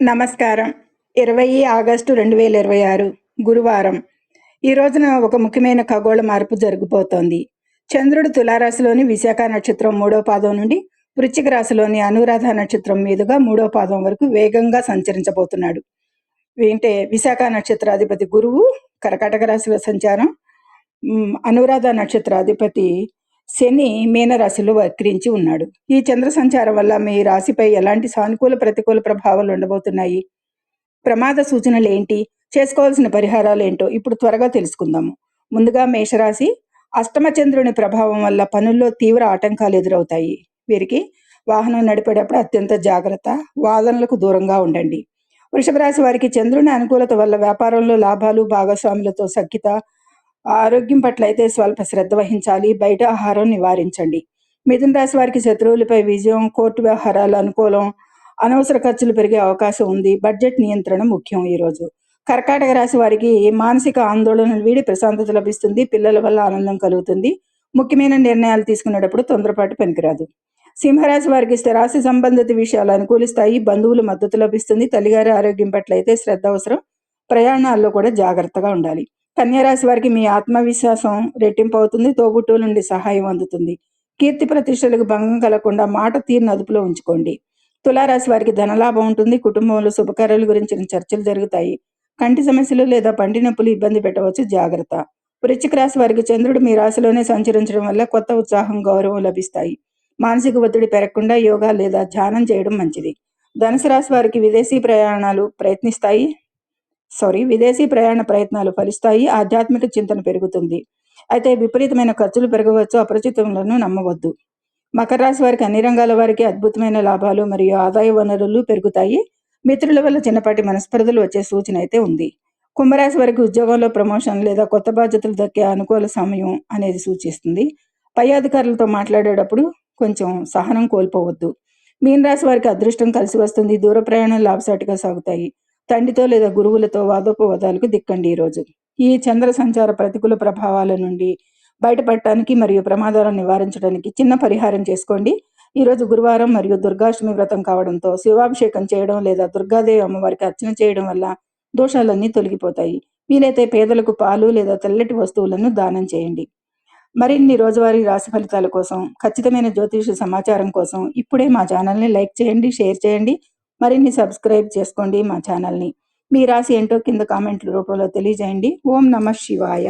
నమస్కారం. 20 ఆగస్టు 2026 గురువారం. ఈ రోజున ఒక ముఖ్యమైన ఖగోళ మార్పు జరగబోతోంది. చంద్రుడు తులారాశిలోని విశాఖ నక్షత్రం 3వ పాదం నుండి వృశ్చిక రాశిలోని అనురాధ నక్షత్రం మీదుగా 3వ పాదం వరకు వేగంగా సంచరించబోతున్నాడు. విశాఖ నక్షత్రాధిపతి గురువు కర్కాటక రాశిలో సంచారం, అనురాధ నక్షత్రాధిపతి శని మీనరాశిలో వక్రించి ఉన్నాడు. ఈ చంద్ర సంచారం వల్ల మీ రాశిపై ఎలాంటి సానుకూల ప్రతికూల ప్రభావాలు ఉండబోతున్నాయి, ప్రమాద సూచనలు ఏంటి, చేసుకోవాల్సిన పరిహారాలు ఏంటో ఇప్పుడు త్వరగా తెలుసుకుందాము. ముందుగా మేషరాశి. అష్టమ చంద్రుని ప్రభావం వల్ల పనుల్లో తీవ్ర ఆటంకాలు ఎదురవుతాయి. వీరికి వాహనం నడిపేటప్పుడు అత్యంత జాగ్రత్త, వాదనలకు దూరంగా ఉండండి. వృషభ రాశి వారికి చంద్రుని అనుకూలత వల్ల వ్యాపారంలో లాభాలు, భాగస్వాములతో సఖ్యత, ఆరోగ్యం పట్ల అయితే స్వల్ప శ్రద్ధ వహించాలి. బయట ఆహారం నివారించండి. మిథున రాశి వారికి శత్రువులపై విజయం, కోర్టు వ్యవహారాలు అనుకూలం, అనవసర ఖర్చులు పెరిగే అవకాశం ఉంది. బడ్జెట్ నియంత్రణ ముఖ్యం. ఈరోజు కర్కాటక రాశి వారికి మానసిక ఆందోళనలు వీడి ప్రశాంతత లభిస్తుంది. పిల్లల వల్ల ఆనందం కలుగుతుంది. ముఖ్యమైన నిర్ణయాలు తీసుకునేటప్పుడు తొందరపాటు పనికిరాదు. సింహరాశి వారికి స్థిరాస్తి సంబంధిత విషయాలు అనుకూలిస్తాయి. బంధువుల మద్దతు లభిస్తుంది. తల్లిగారి ఆరోగ్యం పట్ల అయితే శ్రద్ధ అవసరం. ప్రయాణాల్లో కూడా జాగ్రత్తగా ఉండాలి. కన్యారాశి వారికి మీ ఆత్మవిశ్వాసం రెట్టింపు అవుతుంది. తోబుట్టువుల నుండి సహాయం అందుతుంది. కీర్తి ప్రతిష్టలకు భంగం కలగకుండా మాట తీరును అదుపులో ఉంచుకోండి. తులారాశి వారికి ధనలాభం ఉంటుంది. కుటుంబంలో శుభకార్యాల గురించిన చర్చలు జరుగుతాయి. కంటి సమస్యలు లేదా పంటి నొప్పులు ఇబ్బంది పెట్టవచ్చు, జాగ్రత్త. వృశ్చిక రాశి వారికి చంద్రుడు మీ రాశిలోనే సంచరించడం వల్ల కొత్త ఉత్సాహం, గౌరవం లభిస్తాయి. మానసిక ఒత్తిడి పెరగకుండా యోగా లేదా ధ్యానం చేయడం మంచిది. ధనుసు రాశి వారికి విదేశీ ప్రయాణ ప్రయత్నాలు ఫలిస్తాయి. ఆధ్యాత్మిక చింతన పెరుగుతుంది. అయితే విపరీతమైన ఖర్చులు పెరగవచ్చు. అపరిచితులను నమ్మవద్దు. మకర రాశి వారికి అన్ని రంగాల వారికి అద్భుతమైన లాభాలు మరియు ఆదాయ వనరులు పెరుగుతాయి. మిత్రుల వల్ల చిన్నపాటి మనస్పర్ధలు వచ్చే సూచన అయితే ఉంది. కుంభరాశి వారికి ఉద్యోగంలో ప్రమోషన్ లేదా కొత్త బాధ్యతలు దక్కే అనుకూల సమయం అనేది సూచిస్తుంది. పై అధికారులతో మాట్లాడేటప్పుడు కొంచెం సహనం కోల్పోవద్దు. మీన రాశి వారికి అదృష్టం కలిసి వస్తుంది. దూర ప్రయాణాలు లాభసాటిగా సాగుతాయి. తండ్రితో లేదా గురువులతో వాదోపవాదాలకు దిక్కండి. ఈరోజు ఈ చంద్ర సంచార ప్రతికూల ప్రభావాల నుండి బయటపడటానికి మరియు ప్రమాదాలను నివారించడానికి చిన్న పరిహారం చేసుకోండి. ఈరోజు గురువారం మరియు దుర్గాష్టమి వ్రతం కావడంతో శివాభిషేకం చేయడం లేదా దుర్గాదేవి అమ్మవారికి అర్చన చేయడం వల్ల దోషాలన్నీ తొలగిపోతాయి. వీలైతే పేదలకు పాలు లేదా తెల్లటి వస్తువులను దానం చేయండి. మరిన్ని రోజువారీ రాశి ఫలితాల కోసం, ఖచ్చితమైన జ్యోతిష సమాచారం కోసం ఇప్పుడే మా ఛానల్ని లైక్ చేయండి, షేర్ చేయండి. మరిన్ని సబ్స్క్రైబ్ చేసుకోండి మా ఛానల్ని. మీ రాశి ఏంటో కింద కామెంట్ల రూపంలో తెలియజేయండి. ఓం నమః శివాయ.